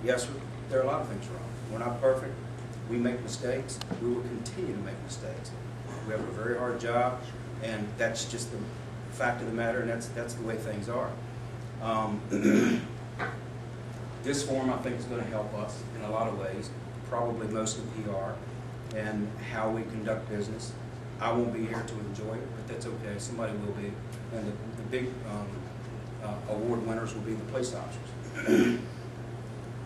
Yes, sir, there are a lot of things wrong. We're not perfect. We make mistakes. We will continue to make mistakes. We have a very hard job, and that's just the fact of the matter, and that's the way things are. This forum, I think, is going to help us in a lot of ways, probably mostly PR and how we conduct business. I won't be here to enjoy it, but that's okay. Somebody will be, and the big award winners will be the police officers.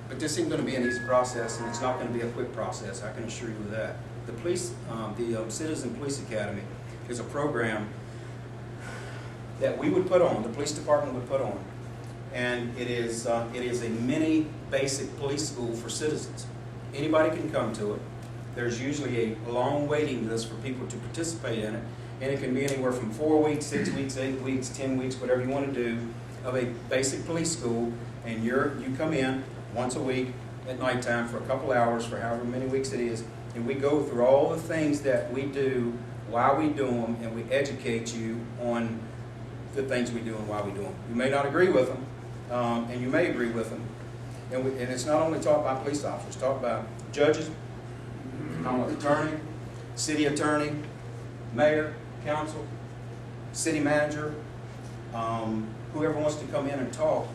But this isn't going to be an easy process, and it's not going to be a quick process, I can assure you of that. The police, the Citizen Police Academy is a program that we would put on, the police department would put on, and it is a mini basic police school for citizens. Anybody can come to it. There's usually a long waiting list for people to participate in it, and it can be anywhere from 4 weeks, 6 weeks, 8 weeks, 10 weeks, whatever you want to do, of a basic police school, and you come in once a week at nighttime for a couple hours for however many weeks it is, and we go through all the things that we do, why we do them, and we educate you on the things we do and why we do them. You may not agree with them, and you may agree with them, and it's not only taught by police officers, it's taught by judges, attorney, city attorney, mayor, council, city manager, whoever wants to come in and talk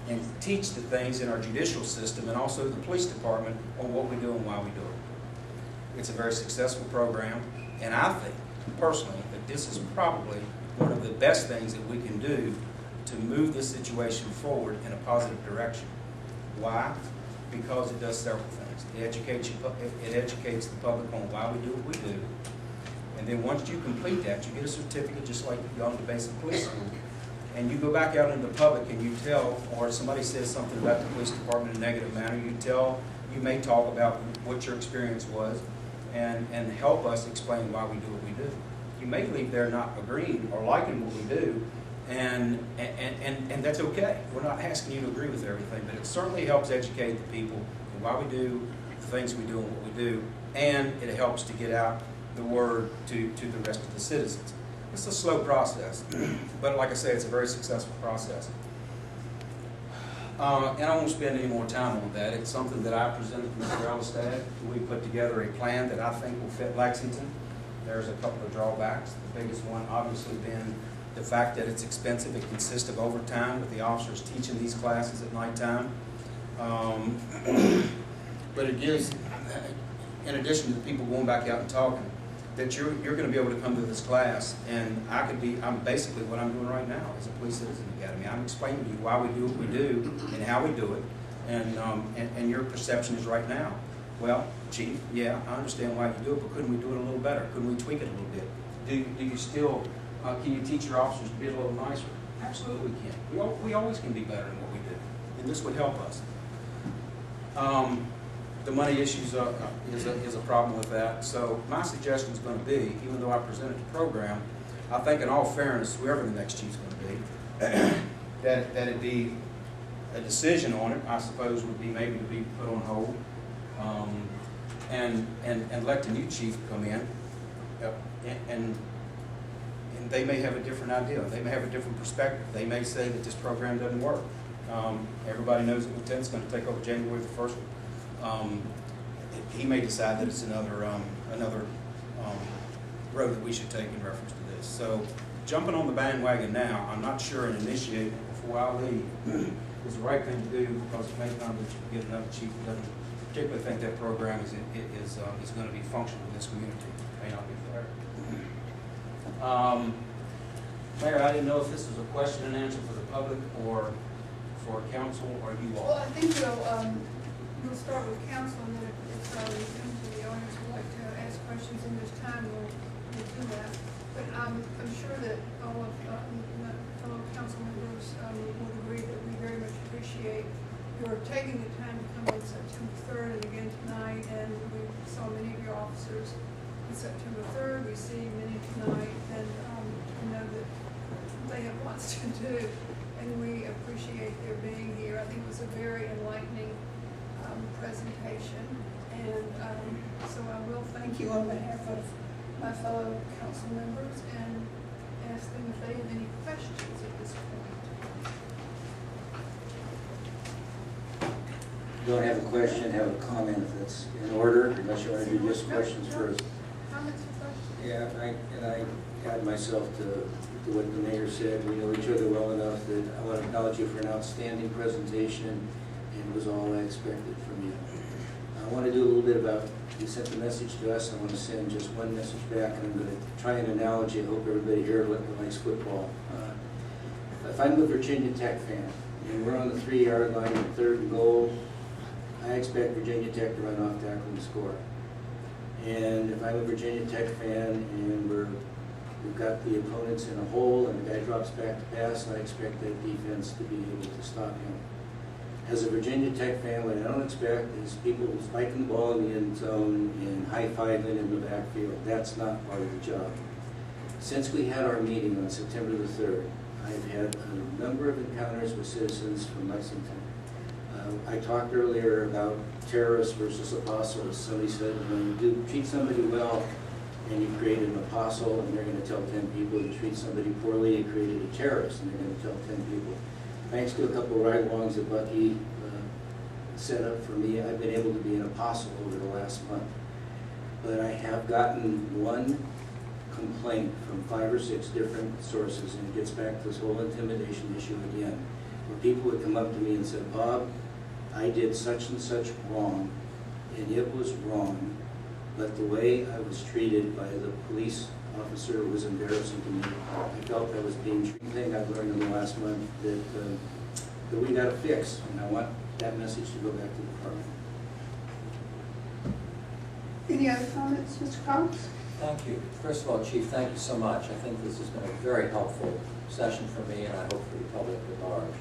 and teach the things in our judicial system and also the police department on what we do and why we do it. It's a very successful program, and I think, personally, that this is probably one of the best things that we can do to move this situation forward in a positive direction. Why? Because it does several things. It educates the public on why we do what we do, and then once you complete that, you get a certificate just like you've gone to basic police school. And you go back out into the public and you tell, or somebody says something about the police department in a negative manner, you may talk about what your experience was and help us explain why we do what we do. You may leave there not agreeing or liking what we do, and that's okay. We're not asking you to agree with everything, but it certainly helps educate the people on why we do the things we do and what we do, and it helps to get out the word to the rest of the citizens. It's a slow process, but like I say, it's a very successful process. And I won't spend any more time on that. It's something that I presented to Mr. Elistad. We put together a plan that I think will fit Lexington. There's a couple of drawbacks. The biggest one obviously being the fact that it's expensive. It consists of overtime with the officers teaching these classes at nighttime. But it gives, in addition to the people going back out and talking, that you're going to be able to come to this class, and I'm basically what I'm doing right now as a Police Citizen Academy. I'm explaining to you why we do what we do and how we do it, and your perception is right now. Well, Chief, yeah, I understand why you do it, but couldn't we do it a little better? Couldn't we tweak it a little bit? Do you still, can you teach your officers to be a little nicer? Absolutely we can. We always can be better in what we do, and this would help us. The money issues is a problem with that. So my suggestion is going to be, even though I presented the program, I think in all fairness, whoever the next chief is going to be, that it be a decision on it, I suppose, would be maybe to be put on hold, and let the new chief come in, and they may have a different idea. They may have a different perspective. They may say that this program doesn't work. Everybody knows that Lieutenant's going to take over January the 1st. He may decide that it's another road that we should take in reference to this. So jumping on the bandwagon now, I'm not sure, and initiating it before I leave is the right thing to do, because it may come that you get another chief who doesn't particularly think that program is going to be functional in this community. It may not be fair. Mayor, I didn't know if this was a question and answer for the public or for council or you all. Well, I think we'll start with council, and then if resume to the audience would like to ask questions in this time, we'll do that. But I'm sure that all of my fellow council members will agree that we very much appreciate your taking the time to come on September 3rd and again tonight, and we saw many of your officers on September 3rd. We see many tonight, and I know that they have lots to do, and we appreciate their being here. I think it was a very enlightening presentation, and so I will thank you on behalf of my fellow council members and ask them if they have any questions at this point. don't have a question, have a comment if that's in order, unless you want to do just questions first. Comments or questions? Yeah, I add myself to what the mayor said. We know each other well enough that I want to acknowledge you for an outstanding presentation, and it was all I expected from you. I want to do a little bit about, you sent the message to us, I want to send just one message back, and I'm going to try an analogy. I hope everybody here likes football. If I'm a Virginia Tech fan, and we're on the 3-yard line, 3rd and goal, I expect Virginia Tech to run off tackle and score. And if I'm a Virginia Tech fan and we've got the opponents in a hole and the guy drops back to pass, I expect that defense to be able to stop him. As a Virginia Tech fan, what I don't expect is people spiking the ball in the end zone and high-fiving in the backfield. That's not part of the job. Since we had our meeting on September the 3rd, I've had a number of encounters with citizens from Lexington. I talked earlier about terrorists versus apostles. Somebody said, when you treat somebody well and you create an apostle and they're going to tell 10 people, you treat somebody poorly, you created a terrorist and they're going to tell 10 people. Thanks to a couple of ride-alongs that Bucky set up for me, I've been able to be an apostle over the last month. But I have gotten one complaint from 5 or 6 different sources, and it gets back to this whole intimidation issue again, where people would come up to me and say, Bob, I did such and such wrong, and it was wrong, but the way I was treated by the police officer was embarrassing to me. I felt I was being treated. One thing I've learned in the last month that we got to fix, and I want that message to go back to the department. Any other comments, Mr. Cox? Thank you. First of all, Chief, thank you so much. I think this has been a very helpful session for me, and I hope for the public at large.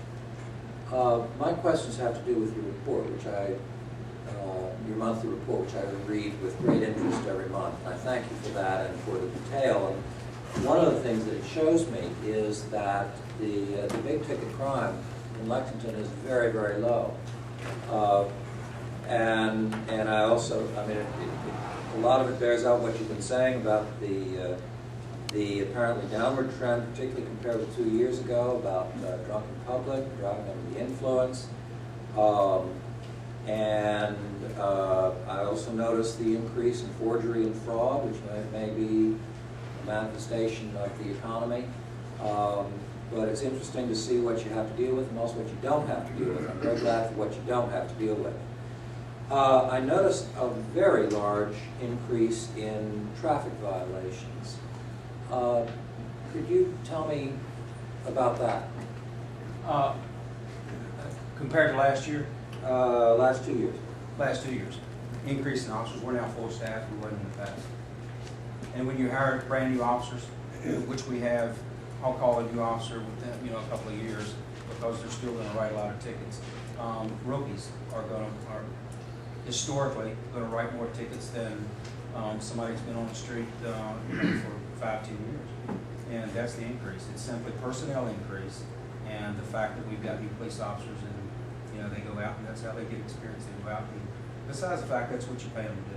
My questions have to do with your report, your monthly report, which I read with great interest every month. And I thank you for that and for the detail. And one of the things that it shows me is that the big ticket crime in Lexington is very, very low. And I also, I mean, a lot of it bears out what you've been saying about the apparently downward trend, particularly compared with 2 years ago, about drunk in public, driving under the influence. I also noticed the increase in forgery and fraud, which may be a manifestation of the economy. But it's interesting to see what you have to deal with and also what you don't have to deal with. I'm very glad for what you don't have to deal with. I noticed a very large increase in traffic violations. Could you tell me about that? Compared to last year? Last 2 years. Last 2 years. Increase in officers. We're now full staff. We wasn't in the past. And when you hire brand new officers, which we have, I'll call a new officer within a couple of years because they're still going to write a lot of tickets. Rookies are historically going to write more tickets than somebody who's been on the street for 5-10 years. And that's the increase. It's simply personnel increase and the fact that we've got new police officers and they go out and that's how they get experience. They go out and besides the fact that's what you pay them to do.